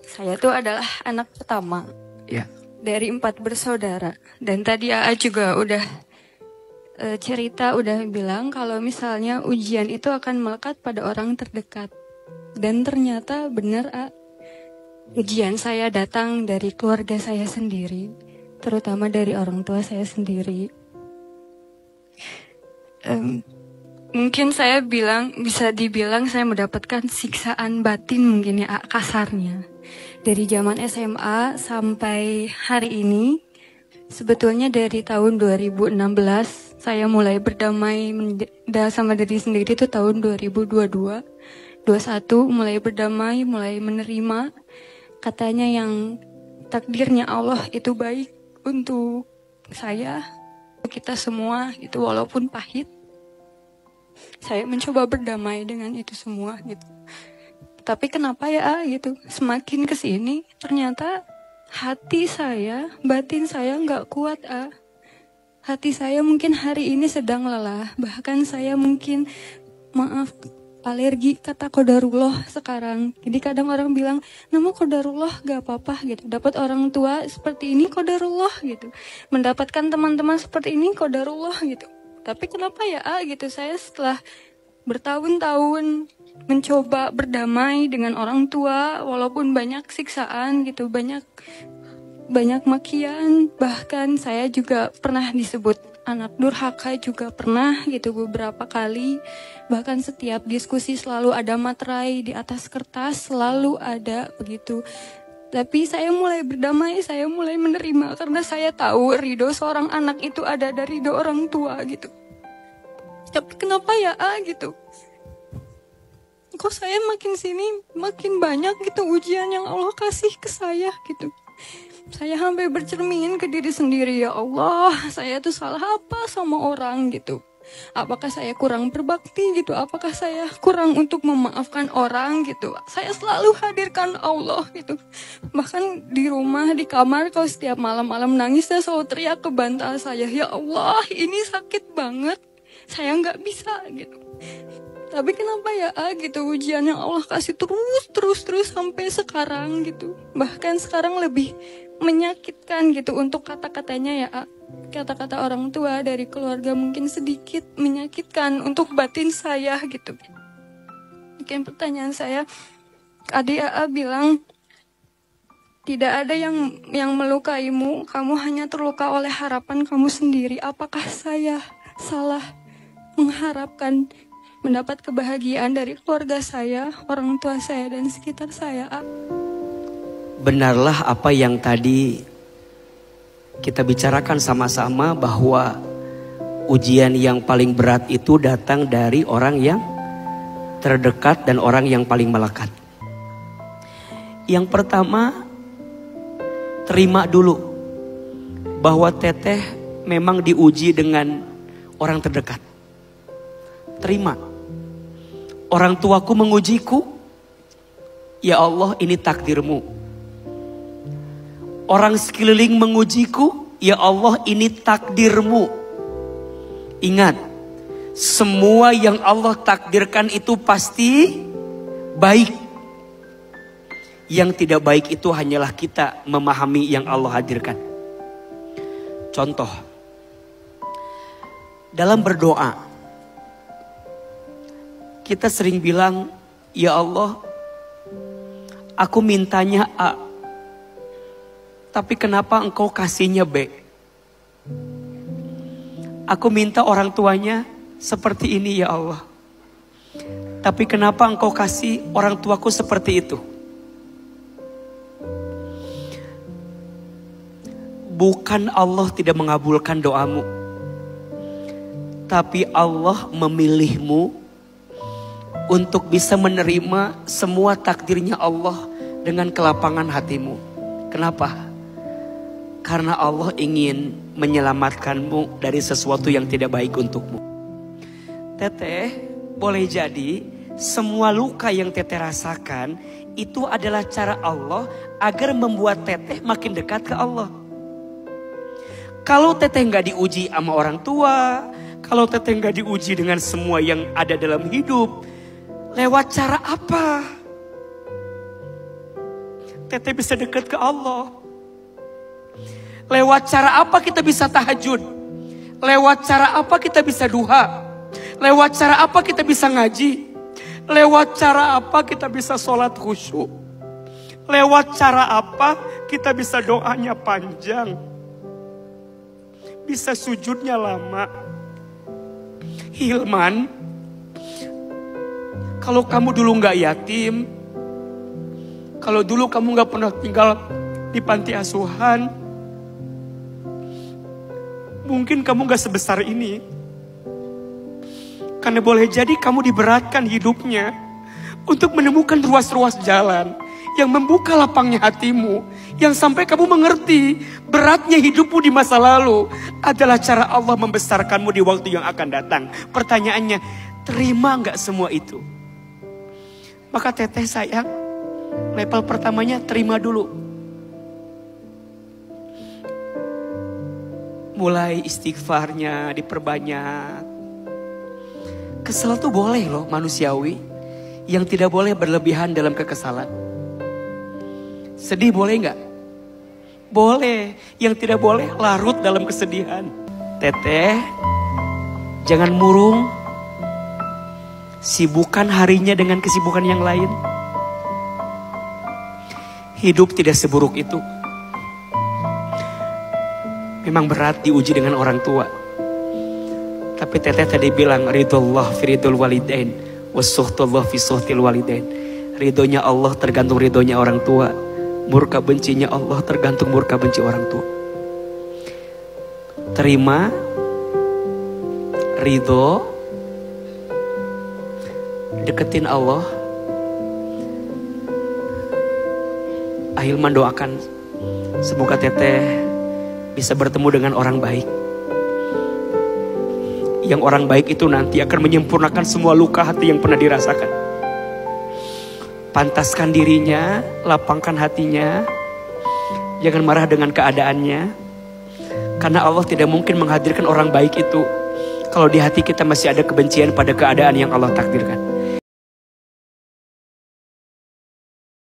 Saya tuh adalah anak pertama Ya. dari 4 bersaudara. Dan tadi AA juga udah cerita, udah bilang kalau misalnya ujian itu akan melekat pada orang terdekat. Dan ternyata benar, A. Ujian saya datang dari keluarga saya sendiri, terutama dari orang tua saya sendiri. Mungkin saya bisa dibilang saya mendapatkan siksaan batin mungkin ya, kasarnya. Dari zaman SMA sampai hari ini, sebetulnya dari tahun 2016 saya mulai berdamai sama diri sendiri itu tahun 2022. 21 mulai berdamai, mulai menerima katanya yang takdirnya Allah itu baik untuk saya, untuk kita semua gitu, walaupun pahit. Saya mencoba berdamai dengan itu semua gitu. Tapi kenapa ya gitu, semakin kesini ternyata hati saya, batin saya nggak kuat. Hati saya mungkin hari ini sedang lelah. Bahkan saya mungkin, alergi kata qadarullah sekarang. Jadi kadang orang bilang, nama qadarullah gak apa-apa gitu. Dapat orang tua seperti ini qadarullah gitu. Mendapatkan teman-teman seperti ini qadarullah gitu. Tapi kenapa ya gitu, saya setelah bertahun-tahun mencoba berdamai dengan orang tua, walaupun banyak siksaan gitu, banyak makian, bahkan saya juga pernah disebut anak durhaka juga pernah gitu beberapa kali. Bahkan setiap diskusi selalu ada materai di atas kertas, selalu ada begitu. Tapi saya mulai berdamai, saya mulai menerima karena saya tahu ridho seorang anak itu ada dari ridho orang tua gitu. Tapi kenapa ya gitu? Kok saya makin sini makin banyak gitu ujian yang Allah kasih ke saya gitu. Saya sampai bercermin ke diri sendiri, ya Allah, saya tuh salah apa sama orang gitu. Apakah saya kurang berbakti gitu? Apakah saya kurang untuk memaafkan orang gitu? Saya selalu hadirkan Allah gitu. Bahkan di rumah, di kamar, kalau setiap malam-malam nangis, saya selalu teriak ke bantal saya, ya Allah, ini sakit banget. Saya nggak bisa gitu. Tapi kenapa ya gitu, ujian yang Allah kasih terus sampai sekarang gitu. Bahkan sekarang lebih menyakitkan gitu untuk kata-katanya ya, kata-kata orang tua dari keluarga mungkin sedikit menyakitkan untuk batin saya gitu. Mungkin pertanyaan saya, adik bilang tidak ada yang melukaimu, kamu hanya terluka oleh harapan kamu sendiri. Apakah saya salah mengharapkan mendapat kebahagiaan dari keluarga saya, orang tua saya, dan sekitar saya? Benarlah apa yang tadi kita bicarakan sama-sama, bahwa ujian yang paling berat itu datang dari orang yang terdekat dan orang yang paling melekat. Yang pertama, terima dulu bahwa Teteh memang diuji dengan orang terdekat. Terima. Orang tuaku mengujiku, ya Allah, ini takdirmu. Orang sekeliling mengujiku, ya Allah, ini takdirmu. Ingat, semua yang Allah takdirkan itu pasti baik. Yang tidak baik itu hanyalah kita memahami yang Allah hadirkan. Contoh, dalam berdoa, kita sering bilang, ya Allah, aku mintanya A, tapi kenapa engkau kasihnya B? Aku minta orang tuanya seperti ini ya Allah, tapi kenapa engkau kasih orang tuaku seperti itu? Bukan Allah tidak mengabulkan doamu, tapi Allah memilihmu untuk bisa menerima semua takdirnya Allah dengan kelapangan hatimu. Kenapa? Karena Allah ingin menyelamatkanmu dari sesuatu yang tidak baik untukmu. Teteh, boleh jadi semua luka yang Teteh rasakan itu adalah cara Allah agar membuat Teteh makin dekat ke Allah. Kalau Teteh nggak diuji sama orang tua, kalau Teteh nggak diuji dengan semua yang ada dalam hidup, lewat cara apa? Teteh bisa dekat ke Allah. Lewat cara apa kita bisa tahajud? Lewat cara apa kita bisa duha? Lewat cara apa kita bisa ngaji? Lewat cara apa kita bisa sholat khusyuk? Lewat cara apa kita bisa doanya panjang? Bisa sujudnya lama? Hilman, kalau kamu dulu gak yatim, kalau dulu kamu gak pernah tinggal di panti asuhan, mungkin kamu gak sebesar ini. Karena boleh jadi kamu diberatkan hidupnya untuk menemukan ruas-ruas jalan yang membuka lapangnya hatimu. Yang sampai kamu mengerti beratnya hidupmu di masa lalu adalah cara Allah membesarkanmu di waktu yang akan datang. Pertanyaannya, terima gak semua itu? Maka teteh sayang, level pertamanya terima dulu. Mulai istighfarnya diperbanyak. Kesel tuh boleh loh, manusiawi. Yang tidak boleh berlebihan dalam kekesalan. Sedih boleh gak? Boleh. Yang tidak boleh larut dalam kesedihan. Teteh, jangan murung. Sibukkan harinya dengan kesibukan yang lain. Hidup tidak seburuk itu. Memang berat diuji dengan orang tua. Tapi teteh tadi bilang ridullah fi ridul walidain wasuhtullah fi suhtil walidain. Ridhonya Allah tergantung ridhonya orang tua. Murka bencinya Allah tergantung murka benci orang tua. Terima ridho, deketin Allah. Ahilman doakan semoga teteh bisa bertemu dengan orang baik. Yang orang baik itu nanti akan menyempurnakan semua luka hati yang pernah dirasakan. Pantaskan dirinya, lapangkan hatinya. Jangan marah dengan keadaannya. Karena Allah tidak mungkin menghadirkan orang baik itu kalau di hati kita masih ada kebencian pada keadaan yang Allah takdirkan.